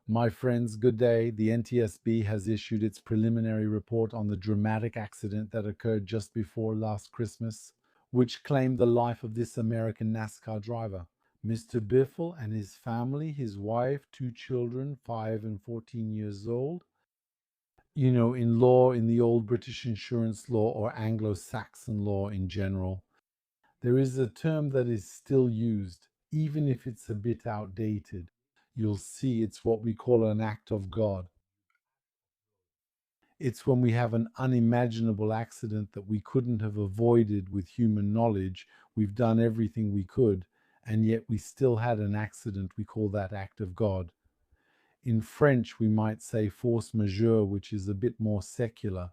My friends, good day. The NTSB has issued its preliminary report on the dramatic accident that occurred just before last Christmas, which claimed the life of this American NASCAR driver. Mr. Biffle and his family, his wife, two children, 5 and 14 years old. In law, in the old British insurance law or Anglo-Saxon law in general, there is a term that is still used, even if it's a bit outdated. You'll see it's what we call an act of God. It's when we have an unimaginable accident that we couldn't have avoided with human knowledge. We've done everything we could, and yet we still had an accident. We call that act of God. In French, we might say force majeure, which is a bit more secular.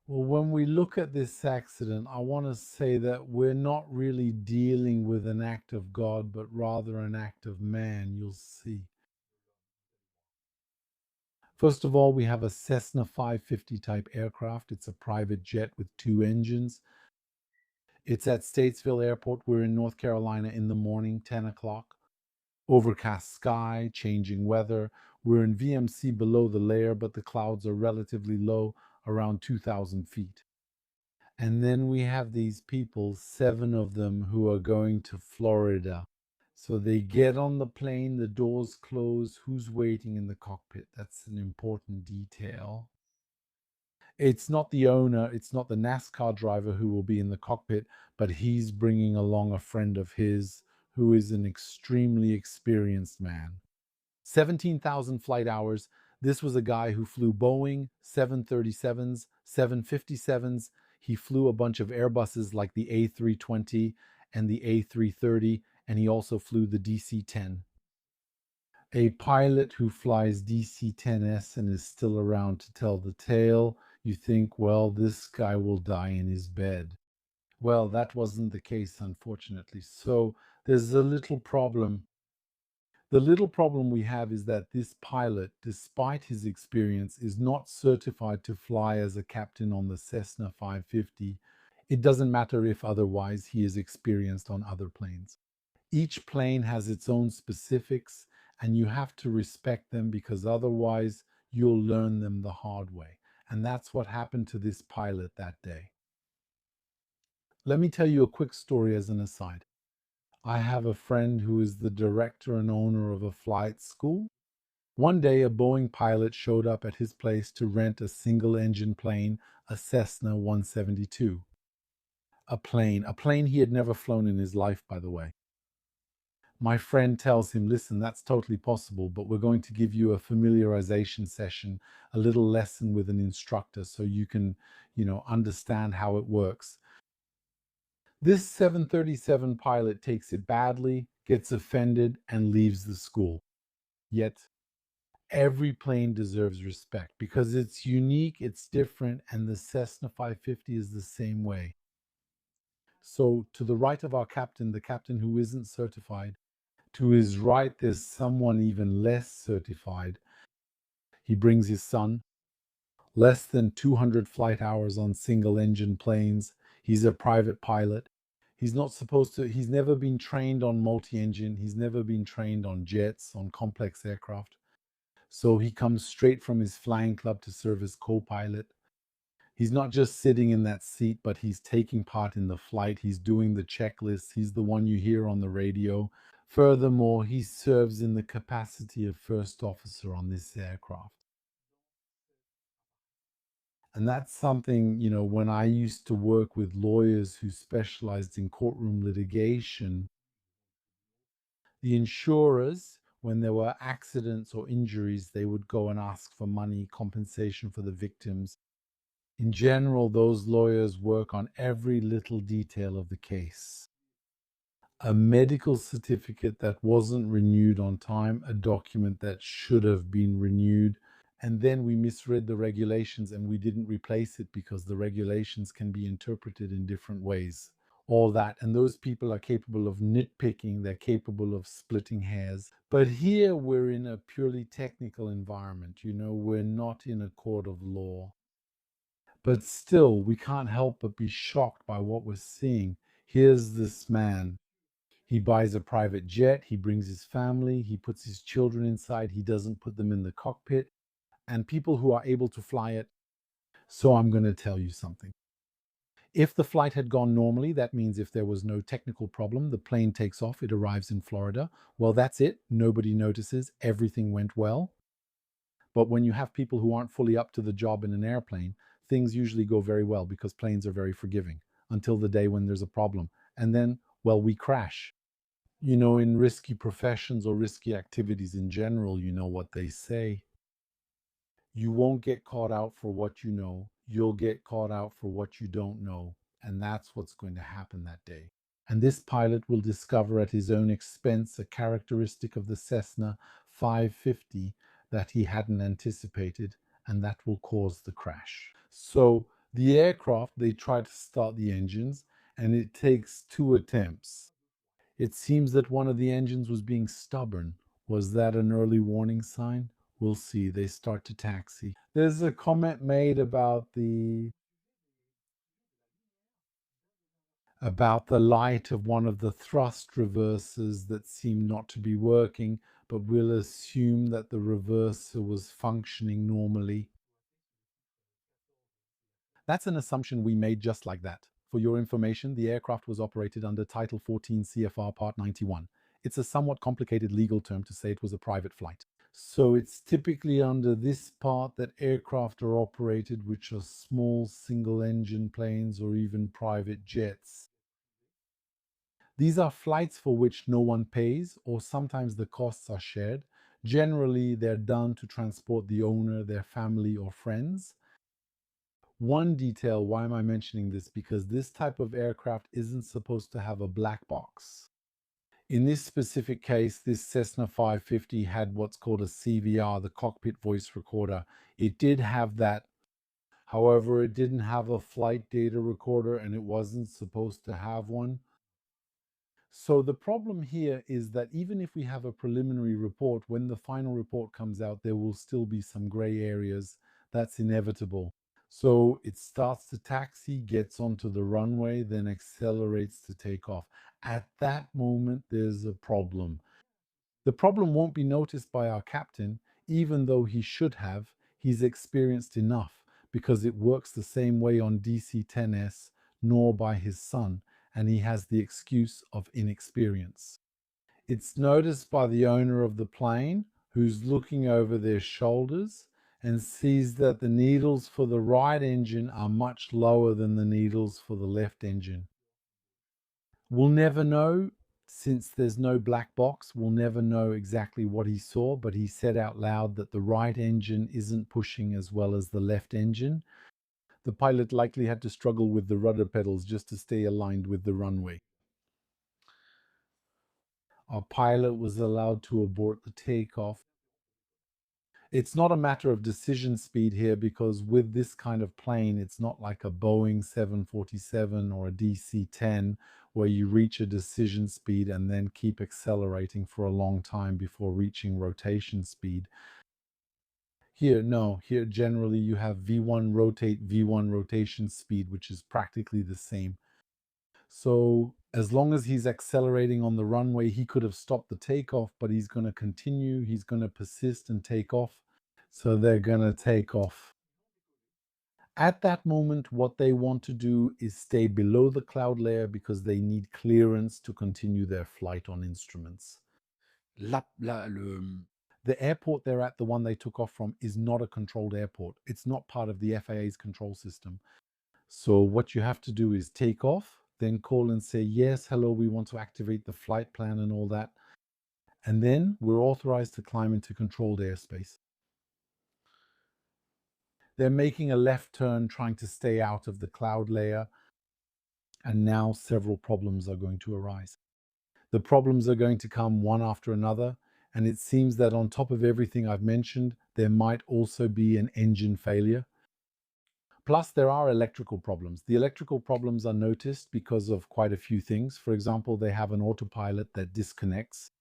Well, when we look at this accident, I want to say that we're not really dealing with an act of God, but rather an act of man. You'll see. First of all, we have a Cessna 550 type aircraft. It's a private jet with two engines. It's at Statesville Airport. We're in North Carolina in the morning, 10 o'clock. Overcast sky, changing weather. We're in VMC below the layer, but the clouds are relatively low, around 2,000 feet. And then we have these people, 7 of them, who are going to Florida. So they get on the plane, the doors close. Who's waiting in the cockpit? That's an important detail. It's not the owner, it's not the NASCAR driver who will be in the cockpit, but he's bringing along a friend of his who is an extremely experienced man. 17,000 flight hours. This was a guy who flew Boeing 737s, 757s. He flew a bunch of Airbuses like the A320 and the A330, and he also flew the DC-10. A pilot who flies DC-10S and is still around to tell the tale, you think, well, this guy will die in his bed. Well, that wasn't the case, unfortunately. So there's a little problem. The little problem we have is that this pilot, despite his experience, is not certified to fly as a captain on the Cessna 550. It doesn't matter if otherwise he is experienced on other planes. Each plane has its own specifics, and you have to respect them because otherwise you'll learn them the hard way. And that's what happened to this pilot that day. Let me tell you a quick story as an aside. I have a friend who is the director and owner of a flight school. One day, a Boeing pilot showed up at his place to rent a single-engine plane, a Cessna 172. A plane he had never flown in his life, by the way. My friend tells him, listen, that's totally possible, but we're going to give you a familiarization session, a little lesson with an instructor so you can, understand how it works. This 737 pilot takes it badly, gets offended, and leaves the school. Yet, every plane deserves respect because it's unique, it's different, and the Cessna 550 is the same way. So, to the right of our captain, the captain who isn't certified, to his right, there's someone even less certified. He brings his son, less than 200 flight hours on single engine planes. He's a private pilot. He's never been trained on multi engine. He's never been trained on jets, on complex aircraft. So he comes straight from his flying club to serve as co pilot. He's not just sitting in that seat, but he's taking part in the flight. He's doing the checklists. He's the one you hear on the radio. Furthermore, he serves in the capacity of first officer on this aircraft. And that's something, when I used to work with lawyers who specialized in courtroom litigation, the insurers, when there were accidents or injuries, they would go and ask for money, compensation for the victims. In general, those lawyers work on every little detail of the case. A medical certificate that wasn't renewed on time, a document that should have been renewed, and then we misread the regulations and we didn't replace it because the regulations can be interpreted in different ways. All that, and those people are capable of nitpicking, they're capable of splitting hairs. But here we're in a purely technical environment, we're not in a court of law. But still, we can't help but be shocked by what we're seeing. Here's this man. He buys a private jet, he brings his family, he puts his children inside, he doesn't put them in the cockpit, and people who are able to fly it. So I'm going to tell you something. If the flight had gone normally, that means if there was no technical problem, the plane takes off, it arrives in Florida. Well, that's it. Nobody notices. Everything went well. But when you have people who aren't fully up to the job in an airplane, things usually go very well because planes are very forgiving until the day when there's a problem. And then, well, we crash. You know, in risky professions or risky activities in general, you know what they say. You won't get caught out for what you know. You'll get caught out for what you don't know. And that's what's going to happen that day. And this pilot will discover at his own expense a characteristic of the Cessna 550 that he hadn't anticipated, and that will cause the crash. So the aircraft, they try to start the engines, and it takes 2 attempts. It seems that one of the engines was being stubborn. Was that an early warning sign? We'll see. They start to taxi. There's a comment made about the light of one of the thrust reversers that seemed not to be working, but we'll assume that the reverser was functioning normally. That's an assumption we made just like that. For your information, the aircraft was operated under Title 14 CFR Part 91. It's a somewhat complicated legal term to say it was a private flight. So it's typically under this part that aircraft are operated, which are small single-engine planes or even private jets. These are flights for which no one pays, or sometimes the costs are shared. Generally, they're done to transport the owner, their family, or friends. One detail, why am I mentioning this? Because this type of aircraft isn't supposed to have a black box. In this specific case, this Cessna 550 had what's called a CVR, the cockpit voice recorder. It did have that. However, it didn't have a flight data recorder and it wasn't supposed to have one. So the problem here is that even if we have a preliminary report, when the final report comes out, there will still be some gray areas. That's inevitable. So it starts to taxi, gets onto the runway, then accelerates to take off. At that moment, there's a problem. The problem won't be noticed by our captain, even though he should have. He's experienced enough because it works the same way on DC-10S, nor by his son, and he has the excuse of inexperience. It's noticed by the owner of the plane, who's looking over their shoulders and sees that the needles for the right engine are much lower than the needles for the left engine. We'll never know, since there's no black box, we'll never know exactly what he saw, but he said out loud that the right engine isn't pushing as well as the left engine. The pilot likely had to struggle with the rudder pedals just to stay aligned with the runway. Our pilot was allowed to abort the takeoff. It's not a matter of decision speed here because with this kind of plane, it's not like a Boeing 747 or a DC-10 where you reach a decision speed and then keep accelerating for a long time before reaching rotation speed. Here, no, here generally you have V1 rotate, V1 rotation speed, which is practically the same. So as long as he's accelerating on the runway, he could have stopped the takeoff, but he's going to continue, he's going to persist and take off. So they're going to take off. At that moment, what they want to do is stay below the cloud layer because they need clearance to continue their flight on instruments. The airport they're at, the one they took off from, is not a controlled airport. It's not part of the FAA's control system. So what you have to do is take off, then call and say, yes, hello, we want to activate the flight plan and all that. And then we're authorized to climb into controlled airspace. They're making a left turn, trying to stay out of the cloud layer. And now several problems are going to arise. The problems are going to come one after another. And it seems that on top of everything I've mentioned, there might also be an engine failure. Plus, there are electrical problems. The electrical problems are noticed because of quite a few things. For example, they have an autopilot that disconnects.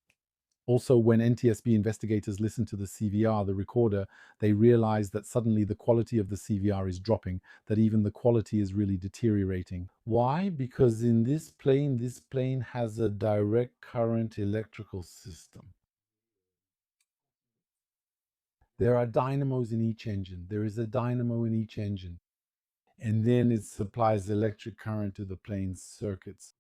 Also, when NTSB investigators listened to the CVR, the recorder, they realized that suddenly the quality of the CVR is dropping, that even the quality is really deteriorating. Why? Because in this plane has a direct current electrical system. There are dynamos in each engine. There is a dynamo in each engine. And then it supplies electric current to the plane's circuits.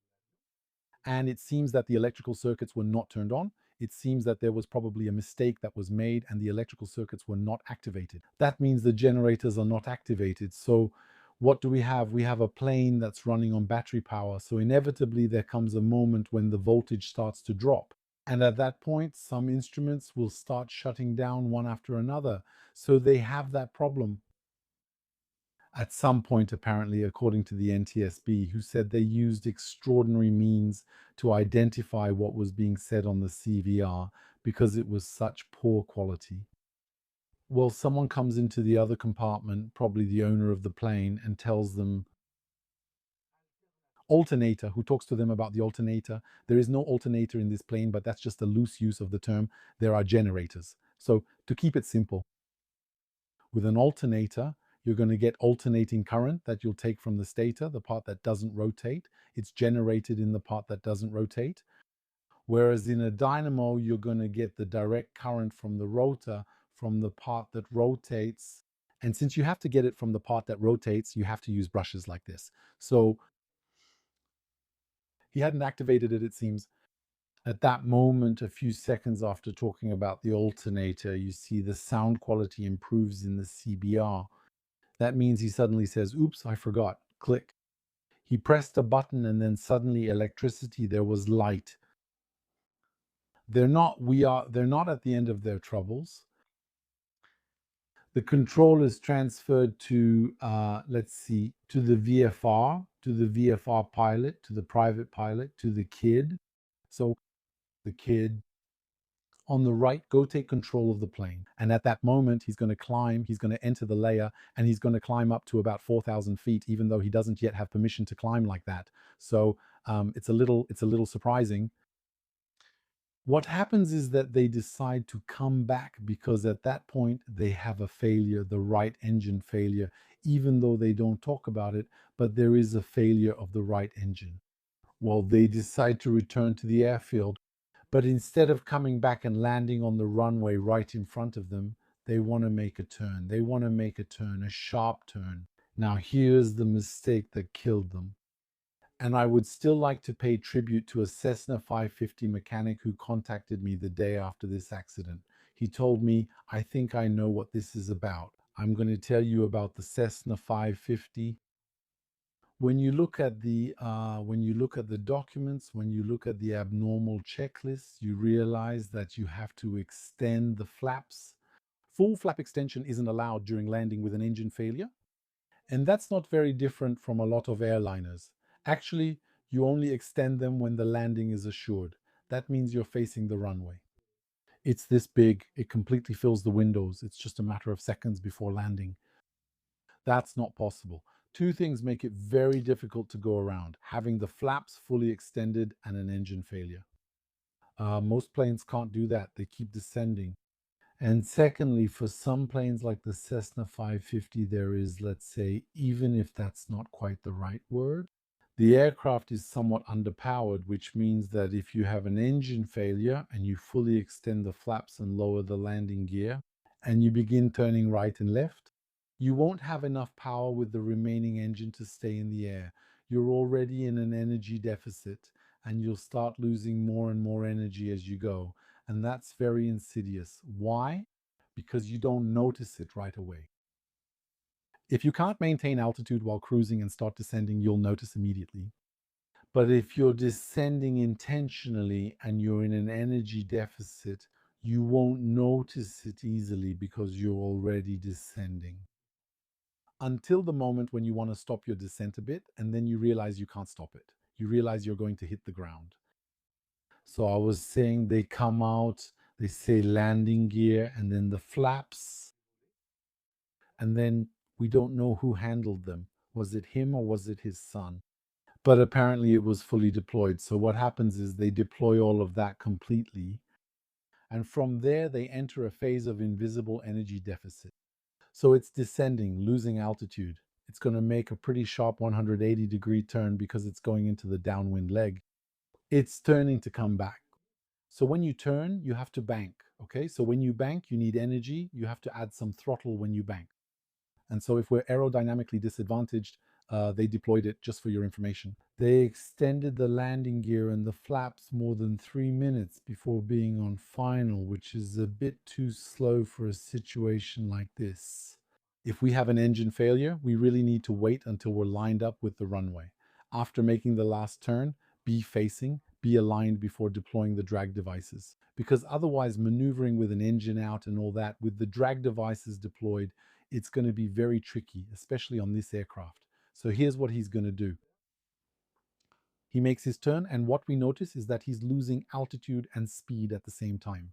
And it seems that the electrical circuits were not turned on. It seems that there was probably a mistake that was made and the electrical circuits were not activated. That means the generators are not activated. So what do we have? We have a plane that's running on battery power. So inevitably there comes a moment when the voltage starts to drop. And at that point, some instruments will start shutting down one after another. So they have that problem. At some point, apparently, according to the NTSB, who said they used extraordinary means to identify what was being said on the CVR because it was such poor quality. Well, someone comes into the other compartment, probably the owner of the plane, and tells them, alternator, who talks to them about the alternator. There is no alternator in this plane, but that's just a loose use of the term. There are generators. So, to keep it simple, with an alternator, you're going to get alternating current that you'll take from the stator, the part that doesn't rotate. It's generated in the part that doesn't rotate. Whereas in a dynamo, you're going to get the direct current from the rotor from the part that rotates. And since you have to get it from the part that rotates, you have to use brushes like this. So he hadn't activated it, it seems. At that moment, a few seconds after talking about the alternator, you see the sound quality improves in the CBR. That means he suddenly says, oops, I forgot. Click. He pressed a button and then suddenly electricity, there was light. They're not at the end of their troubles. The control is transferred to, to the VFR, to the VFR pilot, to the private pilot, to the kid. So the kid on the right, go take control of the plane. And at that moment, he's going to enter the layer, and he's going to climb up to about 4,000 feet, even though he doesn't yet have permission to climb like that. So it's a little surprising. What happens is that they decide to come back because at that point they have a failure, the right engine failure, even though they don't talk about it, but there is a failure of the right engine. Well, they decide to return to the airfield. But instead of coming back and landing on the runway right in front of them, they want to make a turn. They want to make a turn, a sharp turn. Now, here's the mistake that killed them. And I would still like to pay tribute to a Cessna 550 mechanic who contacted me the day after this accident. He told me, I think I know what this is about. I'm going to tell you about the Cessna 550. When you look at the documents, when you look at the abnormal checklists, you realize that you have to extend the flaps. Full flap extension isn't allowed during landing with an engine failure, and that's not very different from a lot of airliners. Actually, you only extend them when the landing is assured. That means you're facing the runway. It's this big, it completely fills the windows. It's just a matter of seconds before landing. That's not possible. Two things make it very difficult to go around: having the flaps fully extended and an engine failure. Most planes can't do that, they keep descending. And secondly, for some planes like the Cessna 550, there is, let's say, even if that's not quite the right word, the aircraft is somewhat underpowered, which means that if you have an engine failure and you fully extend the flaps and lower the landing gear, and you begin turning right and left, you won't have enough power with the remaining engine to stay in the air. You're already in an energy deficit, and you'll start losing more and more energy as you go. And that's very insidious. Why? Because you don't notice it right away. If you can't maintain altitude while cruising and start descending, you'll notice immediately. But if you're descending intentionally and you're in an energy deficit, you won't notice it easily because you're already descending. Until the moment when you want to stop your descent a bit, and then you realize you can't stop it. You realize you're going to hit the ground. So I was saying they come out, they say landing gear, and then the flaps, and then we don't know who handled them. Was it him or was it his son? But apparently it was fully deployed. So what happens is they deploy all of that completely. And from there, they enter a phase of invisible energy deficit. So it's descending, losing altitude. It's going to make a pretty sharp 180-degree turn because it's going into the downwind leg. It's turning to come back. So when you turn, you have to bank. Okay, so when you bank, you need energy. You have to add some throttle when you bank. And so if we're aerodynamically disadvantaged, they deployed it, just for your information. They extended the landing gear and the flaps more than 3 minutes before being on final, which is a bit too slow for a situation like this. If we have an engine failure, we really need to wait until we're lined up with the runway. After making the last turn, be facing, be aligned before deploying the drag devices. Because otherwise, maneuvering with an engine out and all that, with the drag devices deployed, it's going to be very tricky, especially on this aircraft. So here's what he's going to do. He makes his turn, and what we notice is that he's losing altitude and speed at the same time.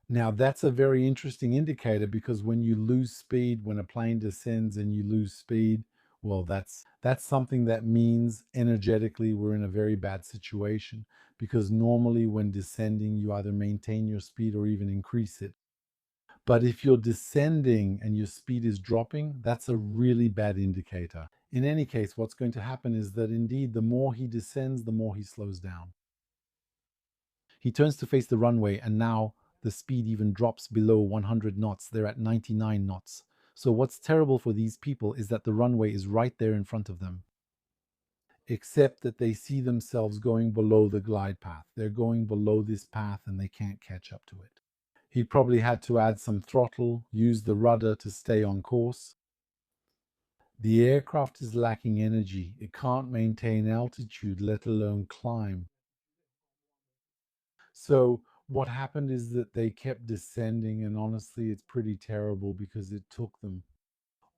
Now, that's a very interesting indicator, because when you lose speed, when a plane descends and you lose speed, well, that's something that means energetically we're in a very bad situation, because normally when descending, you either maintain your speed or even increase it. But if you're descending and your speed is dropping, that's a really bad indicator. In any case, what's going to happen is that indeed, the more he descends, the more he slows down. He turns to face the runway, and now the speed even drops below 100 knots. They're at 99 knots. So what's terrible for these people is that the runway is right there in front of them, except that they see themselves going below the glide path. They're going below this path and they can't catch up to it. He probably had to add some throttle, use the rudder to stay on course. The aircraft is lacking energy. It can't maintain altitude, let alone climb. So what happened is that they kept descending, and honestly, it's pretty terrible because it took them.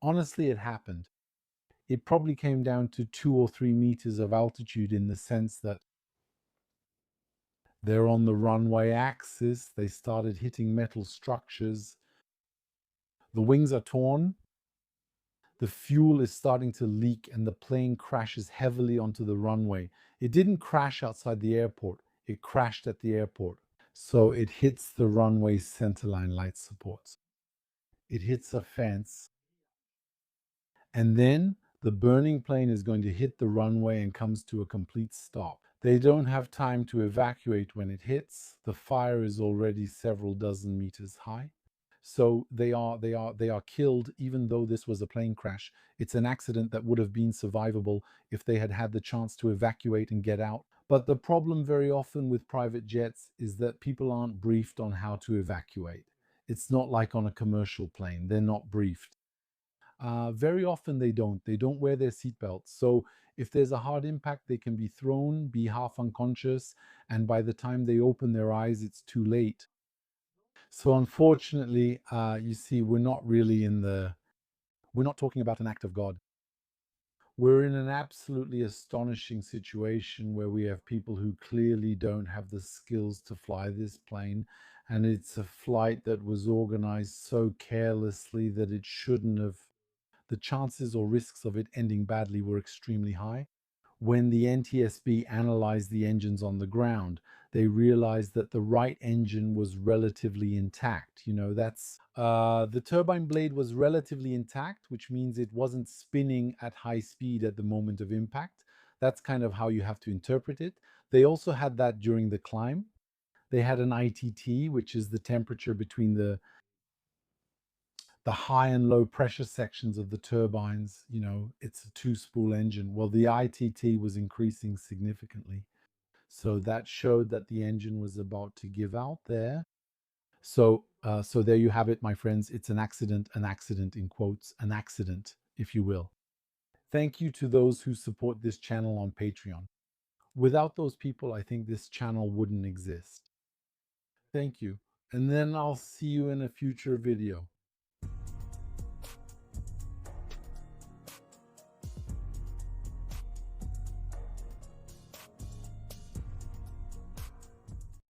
Honestly, it happened. It probably came down to 2 or 3 meters of altitude, in the sense that they're on the runway axis. They started hitting metal structures. The wings are torn. The fuel is starting to leak, and the plane crashes heavily onto the runway. It didn't crash outside the airport. It crashed at the airport. So it hits the runway centerline light supports. It hits a fence. And then the burning plane is going to hit the runway and comes to a complete stop. They don't have time to evacuate when it hits. The fire is already several dozen meters high. So they are killed, even though this was a plane crash. It's an accident that would have been survivable if they had had the chance to evacuate and get out. But the problem very often with private jets is that people aren't briefed on how to evacuate. It's not like on a commercial plane. They're not briefed. Very often they don't. They don't wear their seatbelts. So if there's a hard impact, they can be thrown, be half unconscious, and by the time they open their eyes, it's too late. So unfortunately, you see, we're not talking about an act of God. We're in an absolutely astonishing situation where we have people who clearly don't have the skills to fly this plane, and it's a flight that was organized so carelessly that it shouldn't have. The chances or risks of it ending badly were extremely high. When the NTSB analyzed the engines on the ground, they realized that the right engine was relatively intact. That's the turbine blade was relatively intact, which means it wasn't spinning at high speed at the moment of impact. That's kind of how you have to interpret it. They also had that during the climb. They had an ITT, which is the temperature between the high and low pressure sections of the turbines. It's a two-spool engine. Well, the ITT was increasing significantly. So that showed that the engine was about to give out there. So there you have it, my friends. It's an accident in quotes, an accident, if you will. Thank you to those who support this channel on Patreon. Without those people, I think this channel wouldn't exist. Thank you. And then I'll see you in a future video.